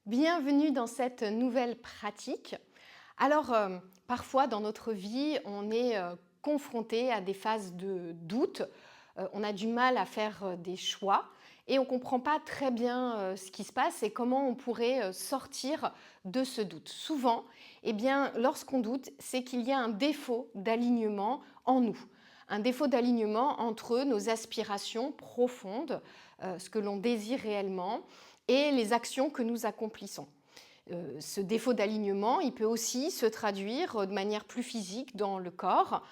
Bienvenue dans cette nouvelle pratique. Alors, parfois dans notre vie, on est confronté à des phases de doute. On a du mal à faire des choix et on ne comprend pas très bien ce qui se passe et comment on pourrait sortir de ce doute. Souvent, eh bien, lorsqu'on doute, c'est qu'il y a un défaut d'alignement en nous. Un défaut d'alignement entre nos aspirations profondes, ce que l'on désire réellement, et les actions que nous accomplissons. Ce défaut d'alignement, il peut aussi se traduire de manière plus physique dans le corps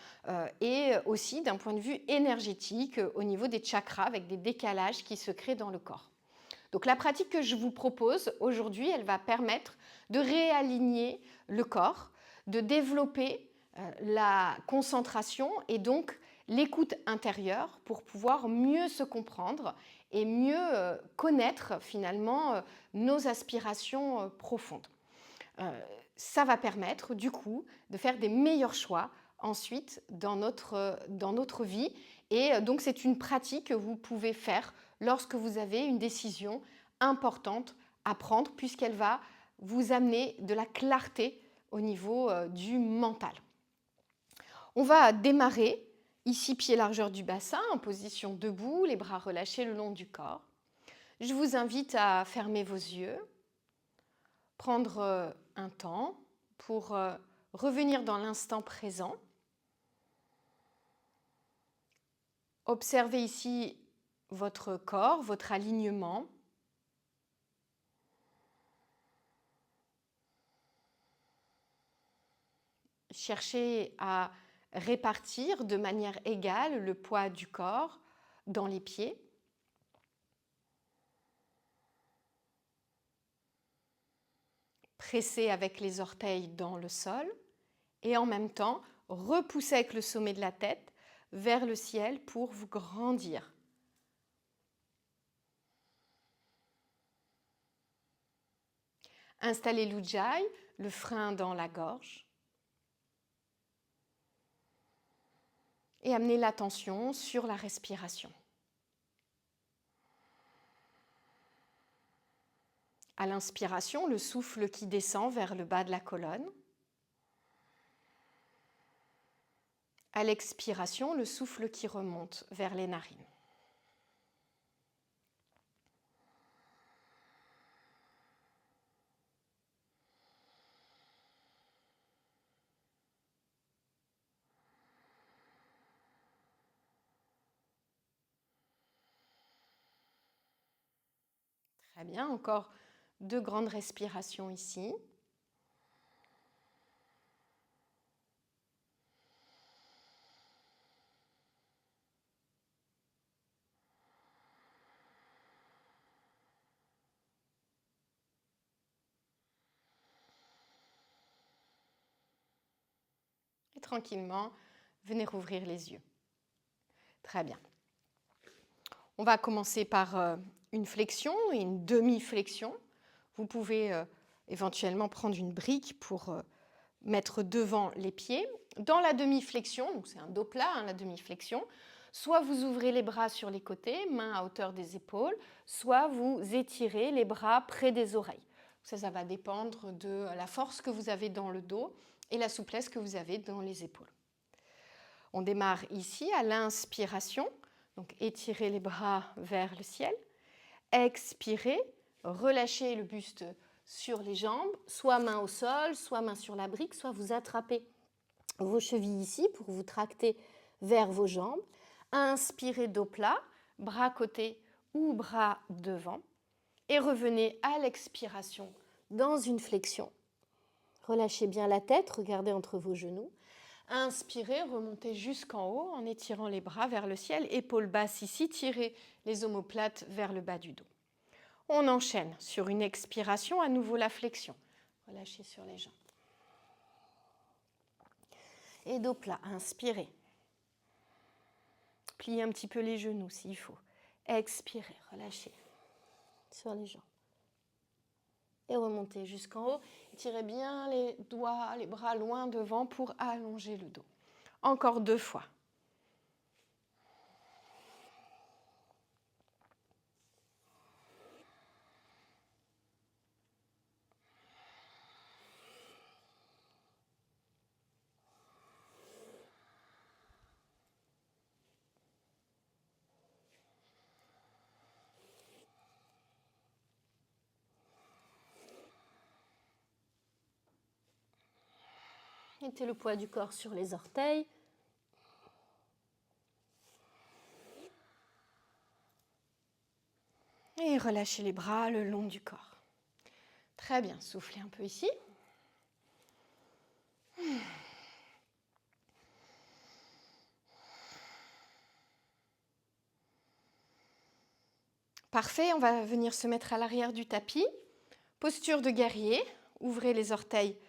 et aussi d'un point de vue énergétique au niveau des chakras avec des décalages qui se créent dans le corps. Donc la pratique que je vous propose aujourd'hui, elle va permettre de réaligner le corps, de développer la concentration et donc l'écoute intérieure pour pouvoir mieux se comprendre et mieux connaître finalement nos aspirations profondes. Ça va permettre du coup de faire des meilleurs choix ensuite dans notre vie et donc c'est une pratique que vous pouvez faire lorsque vous avez une décision importante à prendre puisqu'elle va vous amener de la clarté au niveau du mental. On va démarrer ici pied largeur du bassin en position debout, les bras relâchés le long du corps. Je vous invite à fermer vos yeux, prendre un temps pour revenir dans l'instant présent. Observez ici votre corps, votre alignement. Cherchez à répartir de manière égale le poids du corps dans les pieds. Pressez avec les orteils dans le sol et en même temps, repoussez avec le sommet de la tête vers le ciel pour vous grandir. Installez l'Ujjayi, le frein dans la gorge. Et amenez l'attention sur la respiration. À l'inspiration, le souffle qui descend vers le bas de la colonne. À l'expiration, le souffle qui remonte vers les narines. Très bien, encore 2 grandes respirations ici. Et tranquillement, venez rouvrir les yeux. Très bien. On va commencer par une flexion et une demi-flexion. Vous pouvez éventuellement prendre une brique pour mettre devant les pieds. Dans la demi-flexion, donc c'est un dos plat, la demi-flexion, soit vous ouvrez les bras sur les côtés, mains à hauteur des épaules, soit vous étirez les bras près des oreilles. Ça va dépendre de la force que vous avez dans le dos et la souplesse que vous avez dans les épaules. On démarre ici à l'inspiration, donc étirez les bras vers le ciel. Expirez, relâchez le buste sur les jambes, soit main au sol, soit main sur la brique, soit vous attrapez vos chevilles ici pour vous tracter vers vos jambes. Inspirez dos plat, bras côté ou bras devant. Et revenez à l'expiration dans une flexion. Relâchez bien la tête, regardez entre vos genoux. Inspirez, remontez jusqu'en haut en étirant les bras vers le ciel, épaules basses ici, tirez les omoplates vers le bas du dos. On enchaîne sur une expiration, à nouveau la flexion. Relâchez sur les jambes. Et dos plat, inspirez. Pliez un petit peu les genoux s'il faut. Expirez, relâchez sur les jambes. Et remontez jusqu'en haut. Tirez bien les doigts, les bras loin devant pour allonger le dos. Encore 2 fois. Mettez le poids du corps sur les orteils. Et relâchez les bras le long du corps. Très bien, soufflez un peu ici. Parfait, on va venir se mettre à l'arrière du tapis. Posture de guerrier, ouvrez les orteils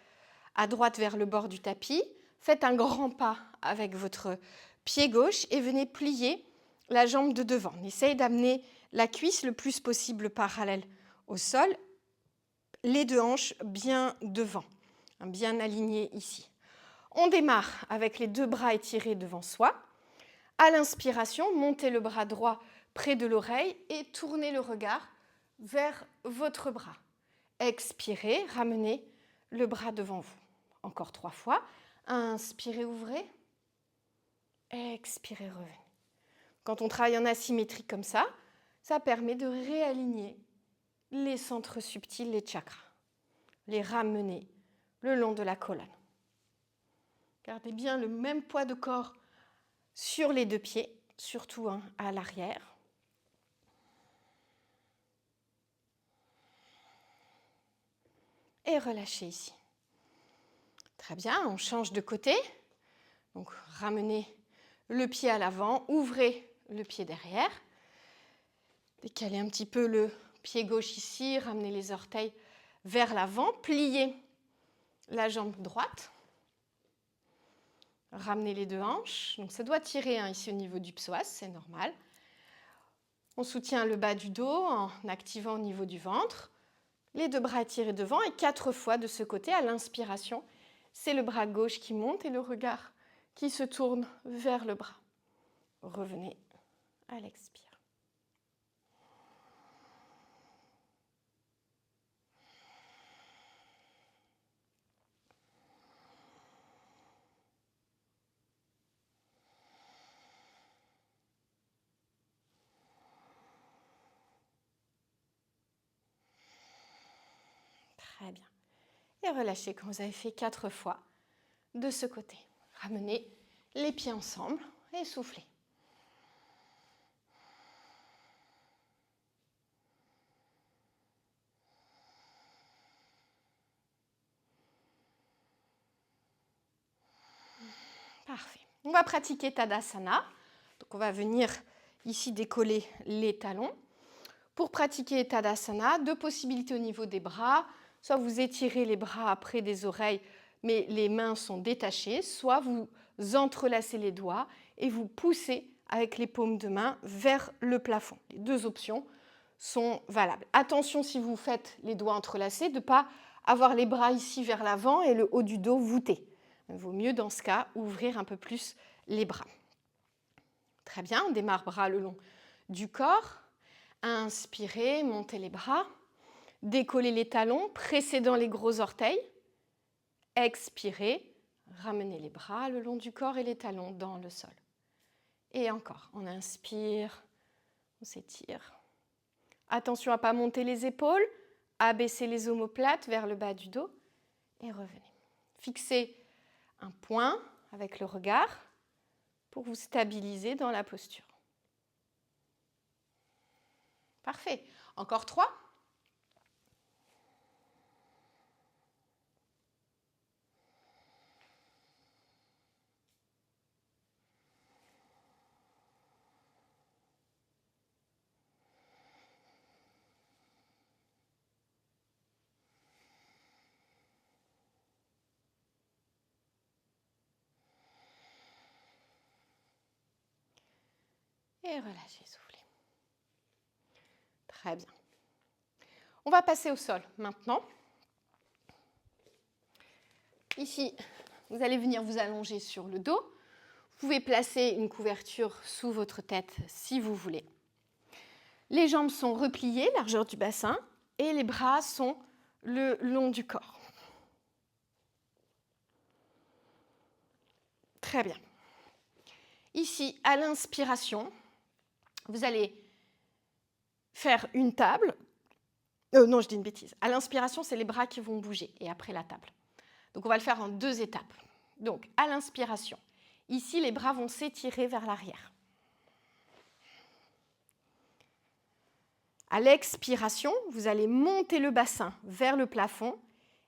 à droite vers le bord du tapis. Faites un grand pas avec votre pied gauche et venez plier la jambe de devant. On essaye d'amener la cuisse le plus possible parallèle au sol, les deux hanches bien devant, bien alignées ici. On démarre avec les deux bras étirés devant soi. À l'inspiration, montez le bras droit près de l'oreille et tournez le regard vers votre bras. Expirez, ramenez le bras devant vous. Encore 3 fois. Inspirez, ouvrez. Expirez, revenez. Quand on travaille en asymétrie comme ça permet de réaligner les centres subtils, les chakras, les ramener le long de la colonne. Gardez bien le même poids de corps sur les deux pieds, surtout à l'arrière. Et relâchez ici. Très bien, on change de côté. Donc ramenez le pied à l'avant, ouvrez le pied derrière. Décalez un petit peu le pied gauche ici, ramenez les orteils vers l'avant, pliez la jambe droite. Ramenez les deux hanches. Donc ça doit tirer ici au niveau du psoas, c'est normal. On soutient le bas du dos en activant au niveau du ventre. Les deux bras étirés devant et 4 fois de ce côté à l'inspiration. C'est le bras gauche qui monte et le regard qui se tourne vers le bras. Revenez à l'expire. Très bien. Et relâchez quand vous avez fait 4 fois de ce côté. Ramenez les pieds ensemble et soufflez. Parfait. On va pratiquer Tadasana. Donc on va venir ici décoller les talons. Pour pratiquer Tadasana, 2 possibilités au niveau des bras. Soit vous étirez les bras près des oreilles, mais les mains sont détachées. Soit vous entrelacez les doigts et vous poussez avec les paumes de main vers le plafond. Les 2 options sont valables. Attention si vous faites les doigts entrelacés de ne pas avoir les bras ici vers l'avant et le haut du dos voûté. Il vaut mieux dans ce cas ouvrir un peu plus les bras. Très bien, on démarre bras le long du corps. Inspirez, montez les bras. Décollez les talons, précédant les gros orteils. Expirez, ramenez les bras le long du corps et les talons dans le sol. Et encore, on inspire, on s'étire. Attention à ne pas monter les épaules, abaisser les omoplates vers le bas du dos et revenez. Fixez un point avec le regard pour vous stabiliser dans la posture. Parfait. Encore 3. Et relâchez, soufflez. Très bien. On va passer au sol maintenant. Ici, vous allez venir vous allonger sur le dos. Vous pouvez placer une couverture sous votre tête si vous voulez. Les jambes sont repliées, largeur du bassin, et les bras sont le long du corps. Très bien. Ici, à l'inspiration, vous allez faire une table. Non, je dis une bêtise. À l'inspiration, c'est les bras qui vont bouger et après la table. Donc on va le faire en 2 étapes. Donc, à l'inspiration, ici, les bras vont s'étirer vers l'arrière. À l'expiration, vous allez monter le bassin vers le plafond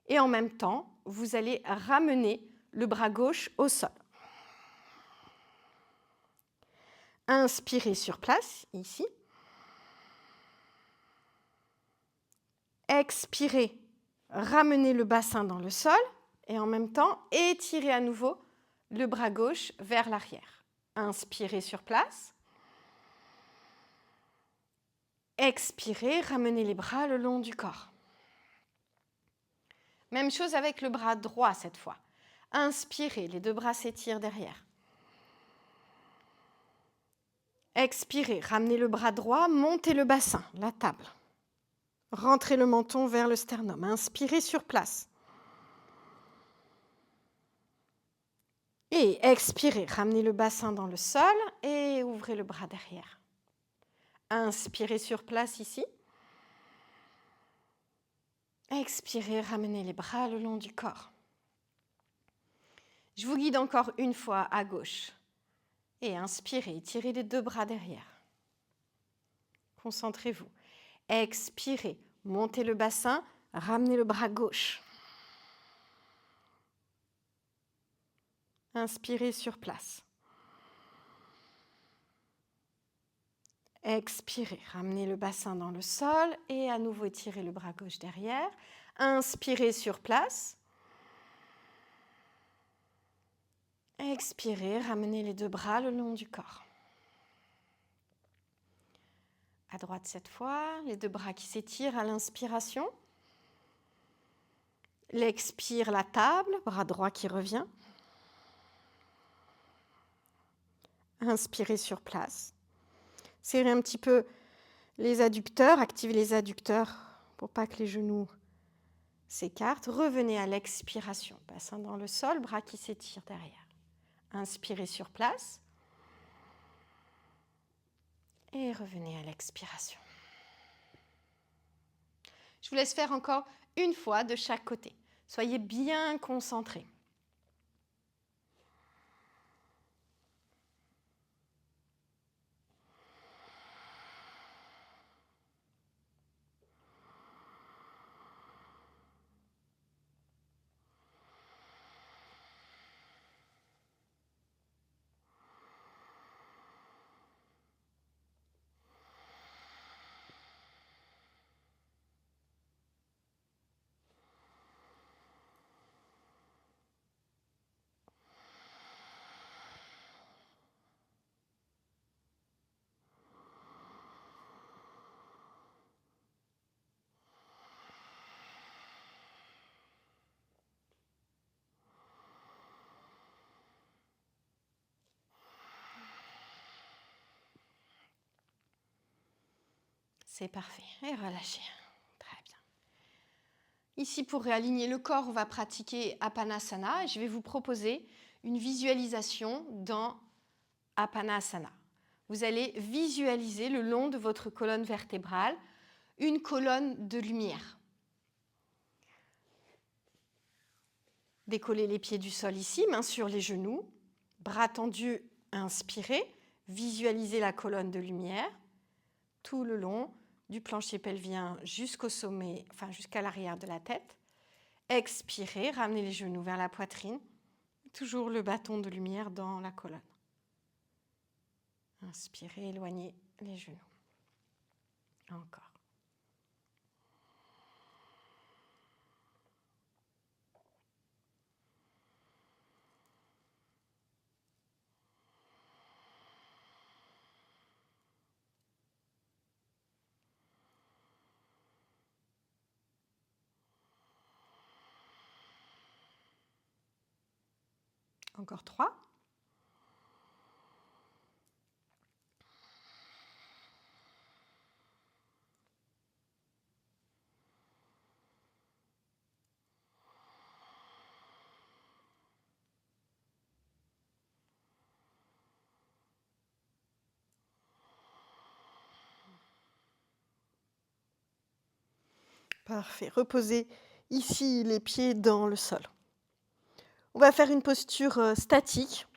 et en même temps, vous allez ramener le bras gauche au sol. Inspirez sur place, ici. Expirez, ramenez le bassin dans le sol et en même temps, étirez à nouveau le bras gauche vers l'arrière. Inspirez sur place. Expirez, ramenez les bras le long du corps. Même chose avec le bras droit cette fois. Inspirez, les deux bras s'étirent derrière. Expirez, ramenez le bras droit, montez le bassin, la table. Rentrez le menton vers le sternum. Inspirez sur place. Et expirez, ramenez le bassin dans le sol et ouvrez le bras derrière. Inspirez sur place ici. Expirez, ramenez les bras le long du corps. Je vous guide encore une fois à gauche. Et inspirez, tirez les deux bras derrière. Concentrez-vous. Expirez, montez le bassin, ramenez le bras gauche. Inspirez sur place. Expirez, ramenez le bassin dans le sol et à nouveau étirez le bras gauche derrière. Inspirez sur place. Expirez, ramenez les deux bras le long du corps. À droite cette fois, les deux bras qui s'étirent à l'inspiration. L'expire, la table, bras droit qui revient. Inspirez sur place. Serrez un petit peu les adducteurs, activez les adducteurs pour pas que les genoux s'écartent. Revenez à l'expiration, bassin dans le sol, bras qui s'étirent derrière. Inspirez sur place et revenez à l'expiration. Je vous laisse faire encore une fois de chaque côté. Soyez bien concentrés. C'est parfait. Et relâchez. Très bien. Ici, pour réaligner le corps, on va pratiquer Apanasana. Je vais vous proposer une visualisation dans Apanasana. Vous allez visualiser le long de votre colonne vertébrale une colonne de lumière. Décollez les pieds du sol ici, mains sur les genoux, bras tendus, inspirez, visualisez la colonne de lumière tout le long du plancher pelvien jusqu'au sommet, enfin jusqu'à l'arrière de la tête. Expirez, ramenez les genoux vers la poitrine, toujours le bâton de lumière dans la colonne. Inspirez, éloignez les genoux. Encore. Encore 3. Parfait. Reposez ici les pieds dans le sol. On va faire une posture statique.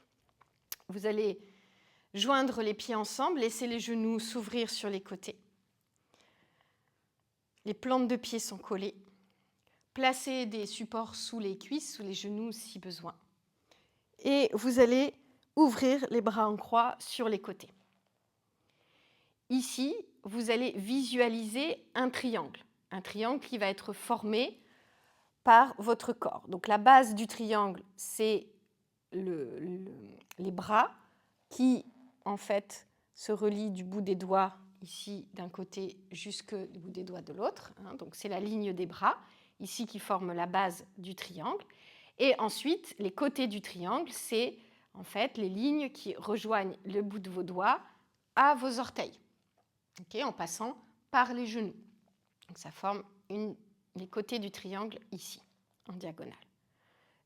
Vous allez joindre les pieds ensemble, laisser les genoux s'ouvrir sur les côtés. Les plantes de pieds sont collées. Placez des supports sous les cuisses, sous les genoux si besoin. Et vous allez ouvrir les bras en croix sur les côtés. Ici, vous allez visualiser un triangle qui va être formé par votre corps. Donc la base du triangle, c'est les bras qui, en fait, se relient du bout des doigts ici d'un côté jusqu'au bout des doigts de l'autre. Donc c'est la ligne des bras ici qui forme la base du triangle. Et ensuite, les côtés du triangle, c'est en fait les lignes qui rejoignent le bout de vos doigts à vos orteils, en passant par les genoux. Donc ça forme les côtés du triangle ici, en diagonale.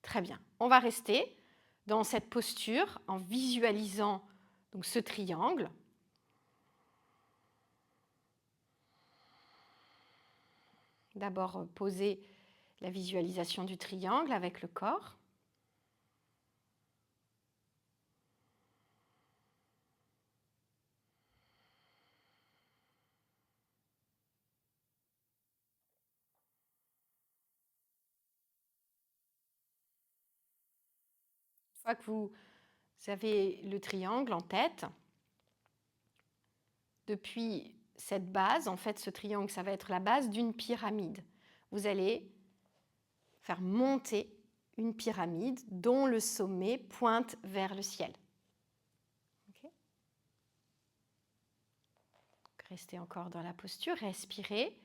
Très bien. On va rester dans cette posture en visualisant donc, ce triangle. D'abord, poser la visualisation du triangle avec le corps. Une fois que vous avez le triangle en tête, depuis cette base, en fait, ce triangle, ça va être la base d'une pyramide. Vous allez faire monter une pyramide dont le sommet pointe vers le ciel. Okay. Restez encore dans la posture, respirez.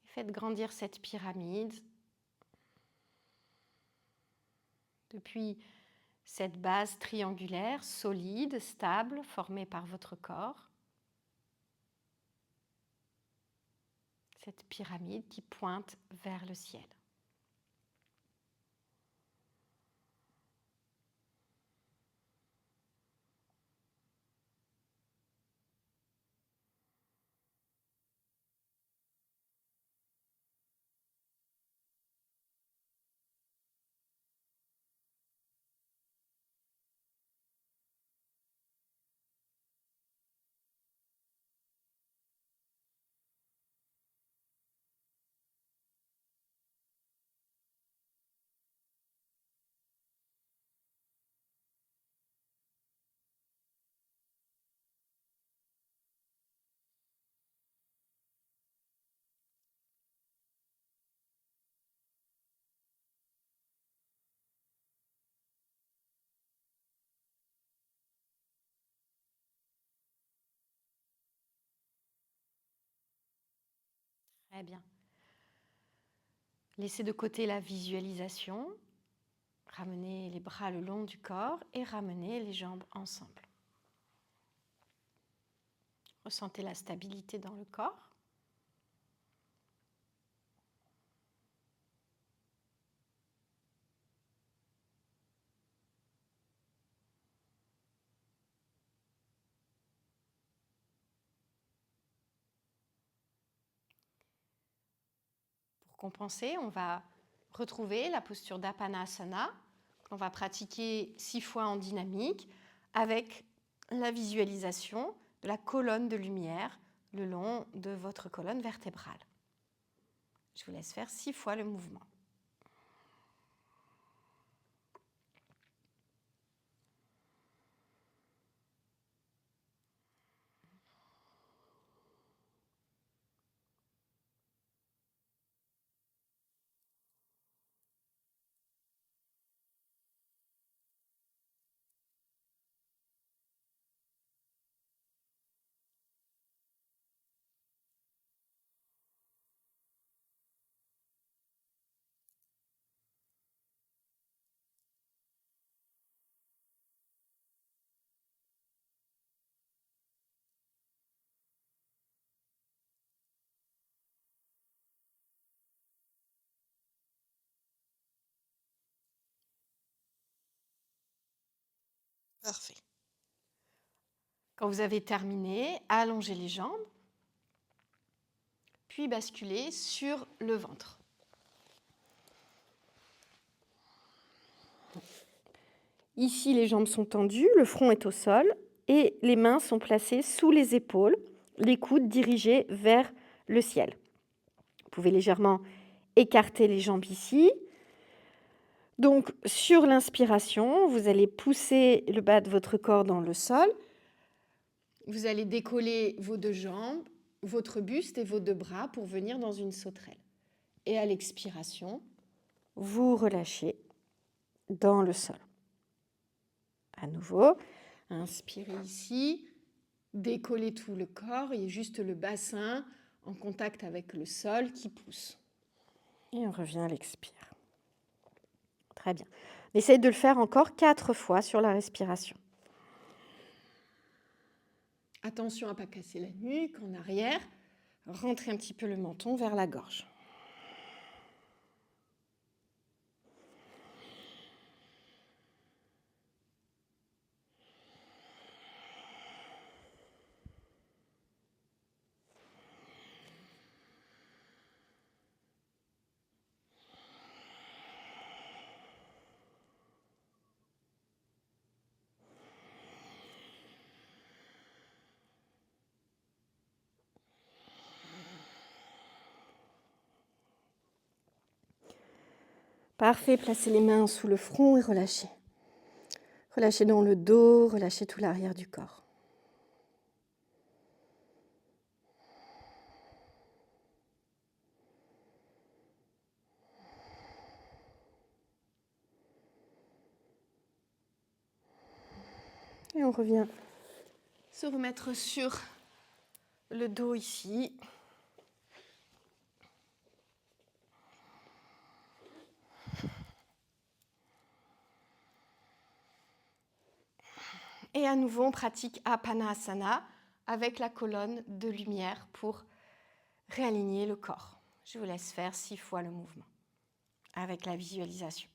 Faites grandir cette pyramide depuis cette base triangulaire, solide, stable, formée par votre corps. Cette pyramide qui pointe vers le ciel. Très bien. Laissez de côté la visualisation. Ramenez les bras le long du corps et ramenez les jambes ensemble. Ressentez la stabilité dans le corps. Pour compenser, on va retrouver la posture d'Apanasana qu'on va pratiquer 6 fois en dynamique avec la visualisation de la colonne de lumière le long de votre colonne vertébrale. Je vous laisse faire 6 fois le mouvement. Parfait. Quand vous avez terminé, allongez les jambes, puis basculez sur le ventre. Ici, les jambes sont tendues, le front est au sol et les mains sont placées sous les épaules, les coudes dirigés vers le ciel. Vous pouvez légèrement écarter les jambes ici. Donc, sur l'inspiration, vous allez pousser le bas de votre corps dans le sol. Vous allez décoller vos deux jambes, votre buste et vos deux bras pour venir dans une sauterelle. Et à l'expiration, vous relâchez dans le sol. À nouveau, inspirez ici, décollez tout le corps, il y a juste le bassin en contact avec le sol qui pousse. Et on revient à l'expire. Très bien. On essaye de le faire encore 4 fois sur la respiration. Attention à ne pas casser la nuque, en arrière, rentrez un petit peu le menton vers la gorge. Parfait, placez les mains sous le front et relâchez. Relâchez dans le dos, relâchez tout l'arrière du corps. Et on revient Se remettre sur le dos ici. Et à nouveau, on pratique Apanasana avec la colonne de lumière pour réaligner le corps. Je vous laisse faire 6 fois le mouvement avec la visualisation.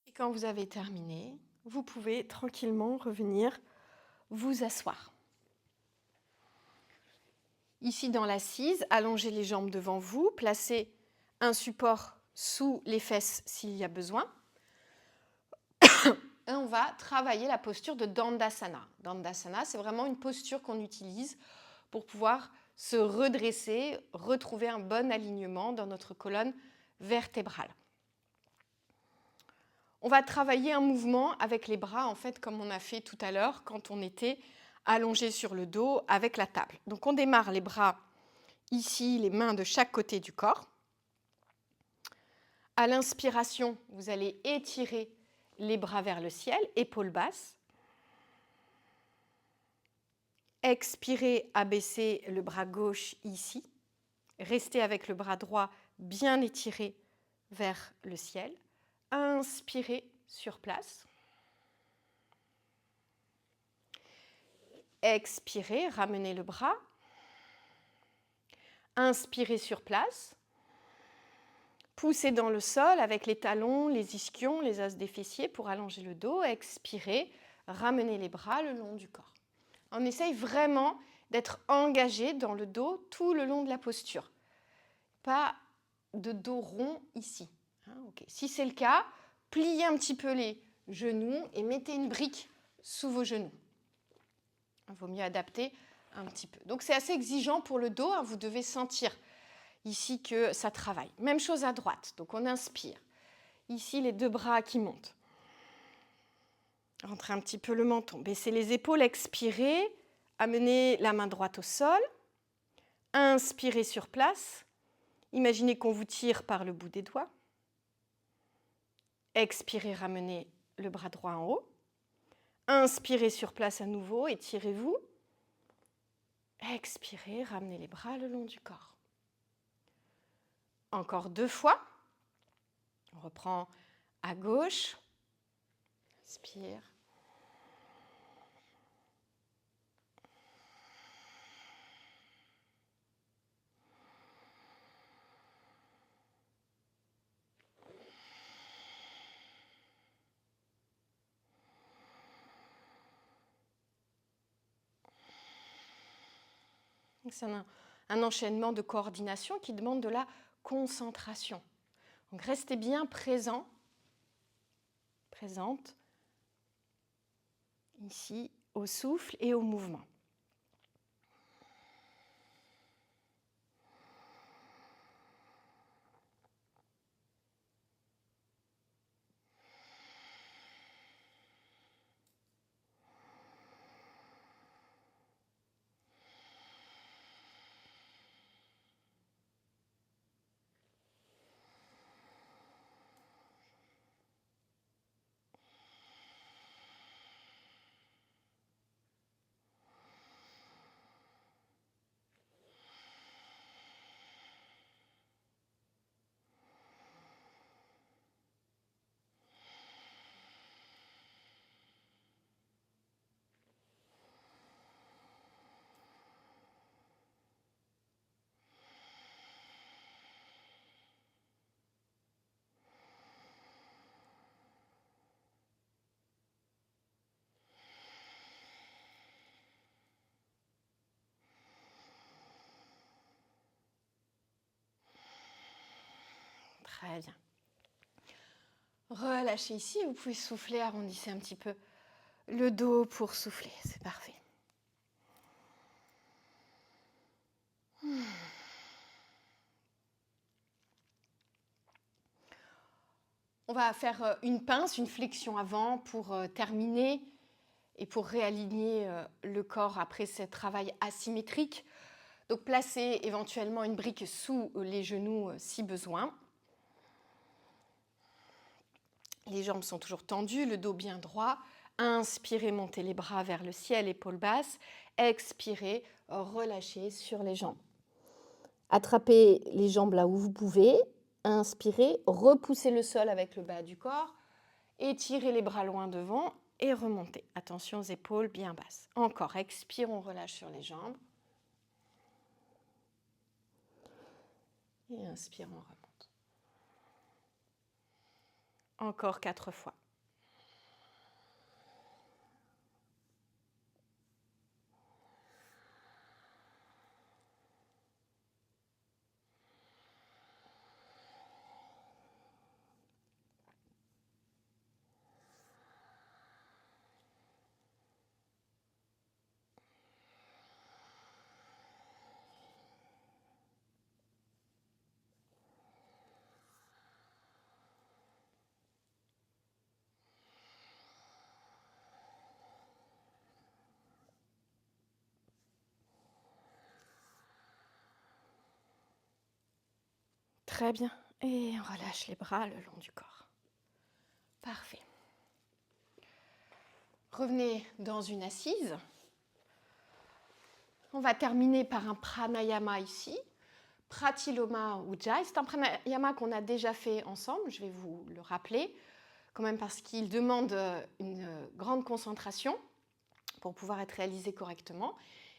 Et quand vous avez terminé, vous pouvez tranquillement revenir vous asseoir. Ici dans l'assise, allongez les jambes devant vous, placez un support sous les fesses s'il y a besoin. Et on va travailler la posture de Dandasana. Dandasana, c'est vraiment une posture qu'on utilise pour pouvoir se redresser, retrouver un bon alignement dans notre colonne vertébrale. On va travailler un mouvement avec les bras, en fait, comme on a fait tout à l'heure quand on était allongé sur le dos avec la table. Donc on démarre les bras ici, les mains de chaque côté du corps. À l'inspiration, vous allez étirer les bras vers le ciel, épaules basses. Expirez, abaissez le bras gauche ici. Restez avec le bras droit bien étiré vers le ciel. Inspirez sur place. Expirez, ramenez le bras. Inspirez sur place. Poussez dans le sol avec les talons, les ischions, les os des fessiers pour allonger le dos. Expirez, ramenez les bras le long du corps. On essaye vraiment d'être engagé dans le dos tout le long de la posture. Pas de dos rond ici. Okay. Si c'est le cas, pliez un petit peu les genoux et mettez une brique sous vos genoux. Il vaut mieux adapter un petit peu. Donc c'est assez exigeant pour le dos, vous devez sentir ici que ça travaille. Même chose à droite, donc on inspire. Ici, les deux bras qui montent. Rentrez un petit peu le menton, baissez les épaules, expirez, amenez la main droite au sol, inspirez sur place, Imaginez qu'on vous tire par le bout des doigts. Expirez, ramenez le bras droit en haut. Inspirez sur place à nouveau, étirez-vous. Expirez, ramenez les bras le long du corps. Encore 2 fois. On reprend à gauche. Inspire. C'est un enchaînement de coordination qui demande de la concentration. Donc restez bien présent, présente, ici, au souffle et au mouvement. Très bien. Relâchez ici, vous pouvez souffler, arrondissez un petit peu le dos pour souffler, c'est parfait. On va faire une pince, une flexion avant pour terminer et pour réaligner le corps après ce travail asymétrique. Donc placez éventuellement une brique sous les genoux si besoin. Les jambes sont toujours tendues, le dos bien droit. Inspirez, montez les bras vers le ciel, épaules basses. Expirez, relâchez sur les jambes. Attrapez les jambes là où vous pouvez. Inspirez, repoussez le sol avec le bas du corps. Étirez les bras loin devant et remontez. Attention aux épaules bien basses. Encore, expire, on relâche sur les jambes. Et inspire, on remonte. Encore 4 fois. Très bien. Et on relâche les bras le long du corps. Parfait. Revenez dans une assise. On va terminer par un pranayama ici. Pratiloma Ujjayi. C'est un pranayama qu'on a déjà fait ensemble. Je vais vous le rappeler, quand même parce qu'il demande une grande concentration pour pouvoir être réalisé correctement.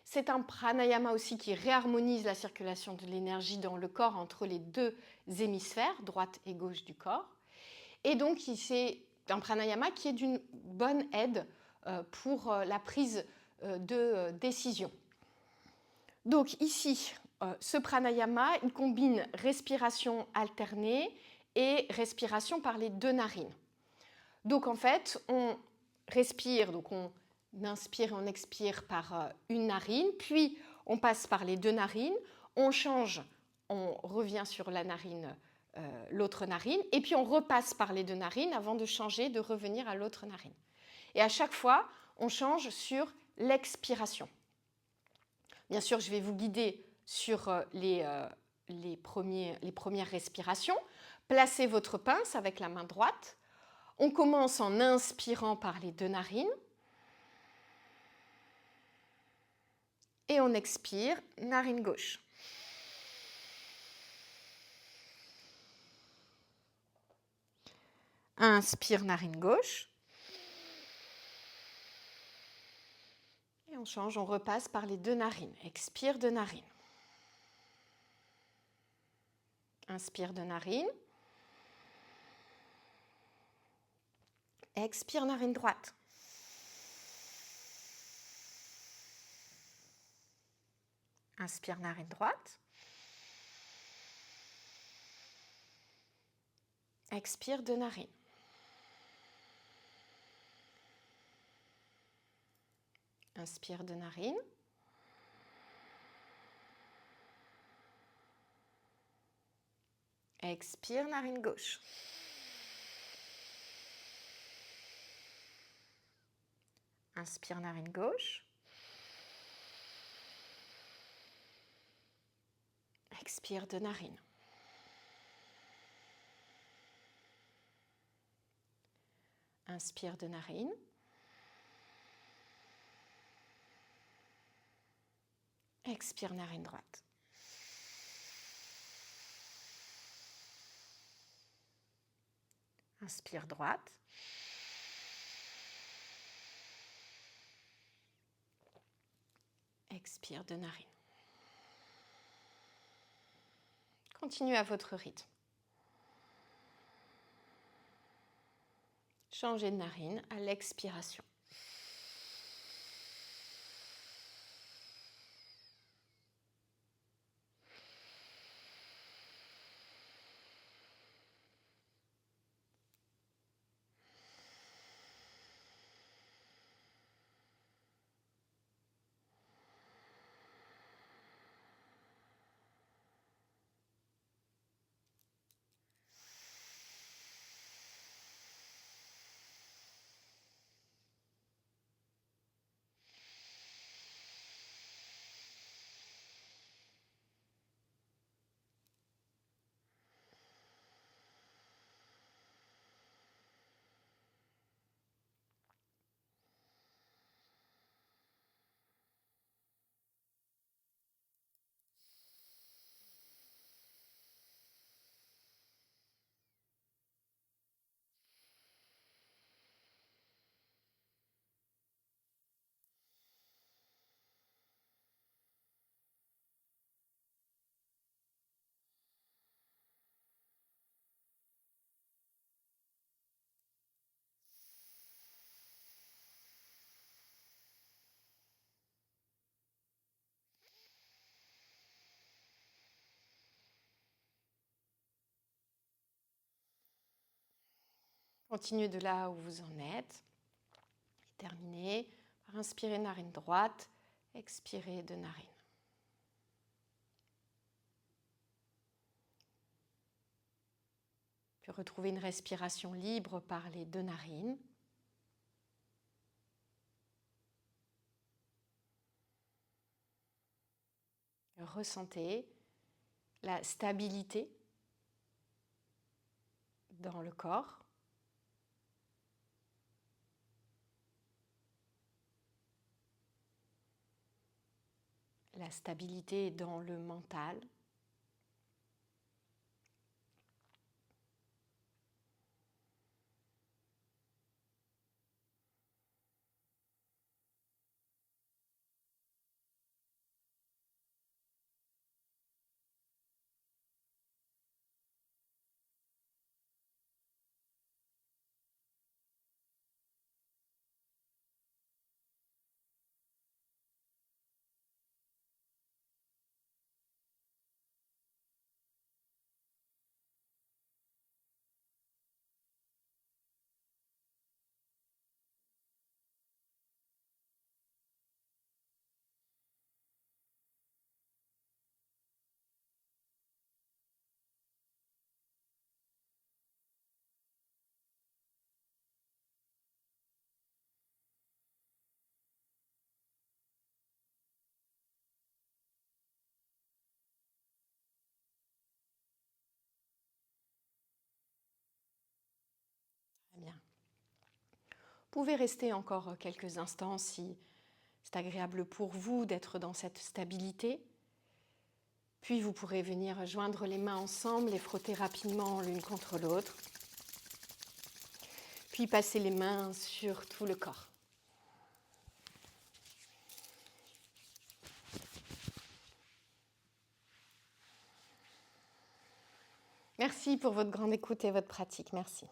C'est un pranayama aussi qui réharmonise la circulation de l'énergie dans le corps entre les 2 hémisphères, droite et gauche du corps. Et donc, c'est un pranayama qui est d'une bonne aide pour la prise de décision. Donc ici, ce pranayama, il combine respiration alternée et respiration par les 2 narines. Donc en fait, on respire, donc on inspire et on expire par une narine, puis on passe par les 2 narines, on change, on revient sur la narine, l'autre narine, et puis on repasse par les 2 narines avant de changer, de revenir à l'autre narine. Et à chaque fois, on change sur l'expiration. Bien sûr, je vais vous guider sur les les premières respirations. Placez votre pince avec la main droite. On commence en inspirant par les 2 narines. Et on expire, narine gauche. Inspire, narine gauche. Et on change, on repasse par les 2 narines. Expire, 2 narines. Inspire, 2 narines. Expire, narine droite. Inspire, narine droite. Expire, 2 narines. Inspire, 2 narines. Expire, narine gauche. Inspire, narine gauche. Expire, 2 narines. Inspire, 2 narines. Expire, narine droite. Inspire, droite. Expire, 2 narines. Continuez à votre rythme. Changez de narine à l'expiration. Continuez de là où vous en êtes. Et terminez par inspirer narine droite, expirer 2 narines. Puis retrouvez une respiration libre par les 2 narines. Ressentez la stabilité dans le corps. La stabilité dans le mental. pouvez rester encore quelques instants si c'est agréable pour vous d'être dans cette stabilité. Puis vous pourrez venir joindre les mains ensemble, les frotter rapidement l'une contre l'autre. Puis passer les mains sur tout le corps. Merci pour votre grande écoute et votre pratique. Merci.